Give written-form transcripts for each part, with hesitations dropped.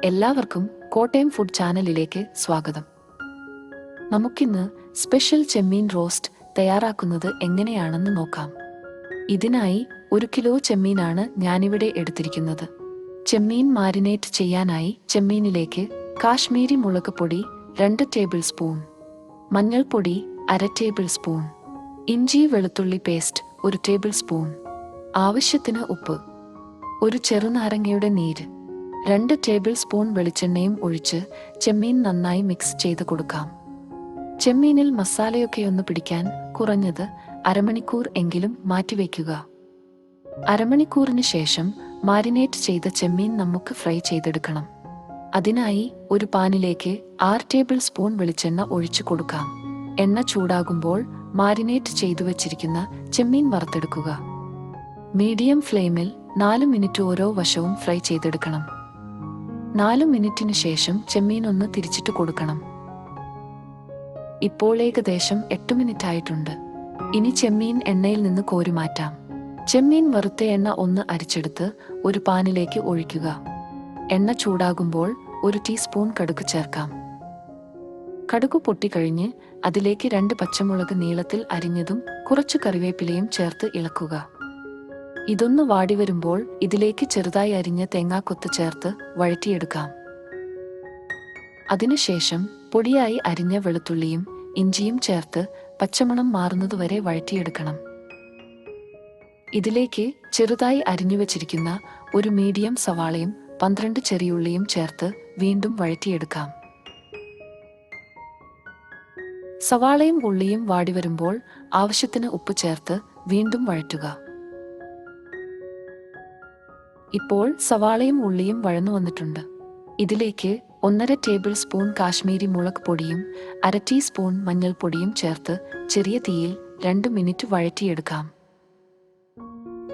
എല്ലാവർക്കും കോട്ടയം ഫുഡ് ചാനലിലേക്ക് സ്വാഗതം. നമുക്കിന്ന് സ്പെഷ്യൽ ചെമ്മീൻ റോസ്റ്റ് തയ്യാറാക്കുന്നത് എങ്ങനെയാണെന്ന് നോക്കാം. ഇതിനായി 1 കിലോ ചെമ്മീനാണ് ഞാനിവിടെ എടുത്തിരിക്കുന്നത്. ചെമ്മീൻ മാരിനേറ്റ് ചെയ്യാനായി ചെമ്മീനിലേക്ക് കാശ്മീരി മുളക് പൊടി 2 ടേബിൾ സ്പൂൺ, മഞ്ഞൾപ്പൊടി 1/2 ടേബിൾ സ്പൂൺ, ഇഞ്ചി വെളുത്തുള്ളി പേസ്റ്റ് 1 ടേബിൾ സ്പൂൺ, ആവശ്യത്തിന് ഉപ്പ്, ഒരു ചെറുനാരങ്ങയുടെ നീര്, 2 ടേബിൾ സ്പൂൺ വെളിച്ചെണ്ണയും ഒഴിച്ച് ചെമ്മീൻ നന്നായി മിക്സ് ചെയ്ത് കൊടുക്കാം. ചെമ്മീനിൽ മസാലയൊക്കെയൊന്ന് പിടിക്കാൻ കുറഞ്ഞത് അരമണിക്കൂർ എങ്കിലും മാറ്റിവെക്കുക. അരമണിക്കൂറിന് ശേഷം മാരിനേറ്റ് ചെയ്ത ചെമ്മീൻ നമുക്ക് ഫ്രൈ ചെയ്തെടുക്കണം. അതിനായി ഒരു പാനിലേക്ക് 6 ടേബിൾ സ്പൂൺ വെളിച്ചെണ്ണ ഒഴിച്ചു കൊടുക്കാം. എണ്ണ ചൂടാകുമ്പോൾ മാരിനേറ്റ് ചെയ്തു വച്ചിരിക്കുന്ന ചെമ്മീൻ വറുത്തെടുക്കുക. മീഡിയം ഫ്ലെയിമിൽ 4 മിനിറ്റ് ഓരോ വശവും ഫ്രൈ ചെയ്തെടുക്കണം. 4 മിനിറ്റിന് ശേഷം ചെമ്മീൻ ഒന്ന് തിരിച്ചിട്ട് കൊടുക്കണം. ഇപ്പോൾ ഏകദേശം 8 മിനിറ്റ് ആയിട്ടുണ്ട്. ഇനി ചെമ്മീൻ എണ്ണയിൽ നിന്ന് കോരി മാറ്റാം. ചെമ്മീൻ വറുത്ത എണ്ണ ഒന്ന് അരിച്ചെടുത്ത് ഒരു പാനിലേക്ക് ഒഴിക്കുക. എണ്ണ ചൂടാകുമ്പോൾ 1 ടീസ്പൂൺ കടുക് ചേർക്കാം. കടുക് പൊട്ടിക്കഴിഞ്ഞ് അതിലേക്ക് 2 പച്ചമുളക് നീളത്തിൽ അരിഞ്ഞതും കുറച്ച് കറിവേപ്പിലയും ചേർത്ത് ഇളക്കുക. ഇതൊന്ന് വാടി വരുമ്പോൾ ഇതിലേക്ക് ചെറുതായി അരിഞ്ഞ തേങ്ങാക്കൊത്ത് ചേർത്ത് വഴറ്റിയെടുക്കാം. അതിനുശേഷം പൊടിയായി അരിഞ്ഞ വെളുത്തുള്ളിയും ഇഞ്ചിയും ചേർത്ത് പച്ചമണം മാറുന്നതുവരെ വഴറ്റിയെടുക്കണം. ഇതിലേക്ക് ചെറുതായി അരിഞ്ഞു വച്ചിരിക്കുന്ന ഒരു മീഡിയം സവാളയും 12 ചെറിയുള്ളിയും ചേർത്ത് വീണ്ടും വഴറ്റിയെടുക്കാം. സവാളയും ഉള്ളിയും വാടി വരുമ്പോൾ ആവശ്യത്തിന് ഉപ്പ് ചേർത്ത് വീണ്ടും വഴറ്റുക. ഇപ്പോൾ സവാളയും ഉള്ളിയും വഴന്നു വന്നിട്ടുണ്ട്. ഇതിലേക്ക് 1/2 ടേബിൾ സ്പൂൺ കാശ്മീരി മുളക് പൊടിയും 1/2 ടീസ്പൂൺ മഞ്ഞൾപ്പൊടിയും ചേർത്ത് ചെറിയ തീയിൽ 2 മിനിറ്റ് വഴറ്റിയെടുക്കാം.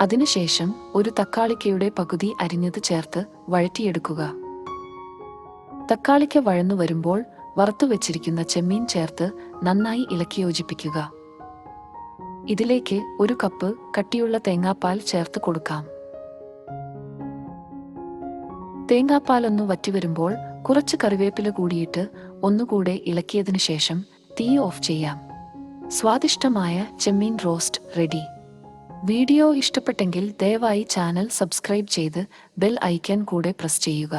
അതിനുശേഷം ഒരു തക്കാളിക്കയുടെ പകുതി അരിഞ്ഞത് ചേർത്ത് വഴറ്റിയെടുക്കുക. തക്കാളിക്ക വഴന്നു വരുമ്പോൾ വറുത്തു വെച്ചിരിക്കുന്ന ചെമ്മീൻ ചേർത്ത് നന്നായി ഇളക്കി യോജിപ്പിക്കുക. ഇതിലേക്ക് 1 കപ്പ് കട്ടിയുള്ള തേങ്ങാപ്പാൽ ചേർത്ത് കൊടുക്കാം. തേങ്ങാപ്പാലൊന്ന് വറ്റിവരുമ്പോൾ കുറച്ച് കറിവേപ്പില കൂടിയിട്ട് ഒന്നുകൂടെ ഇളക്കിയതിനു ശേഷം തീ ഓഫ് ചെയ്യാം. സ്വാദിഷ്ടമായ ചെമ്മീൻ റോസ്റ്റ് റെഡി. വീഡിയോ ഇഷ്ടപ്പെട്ടെങ്കിൽ ദയവായി ചാനൽ സബ്സ്ക്രൈബ് ചെയ്ത് ബെൽ ഐക്കൺ കൂടെ പ്രസ് ചെയ്യുക.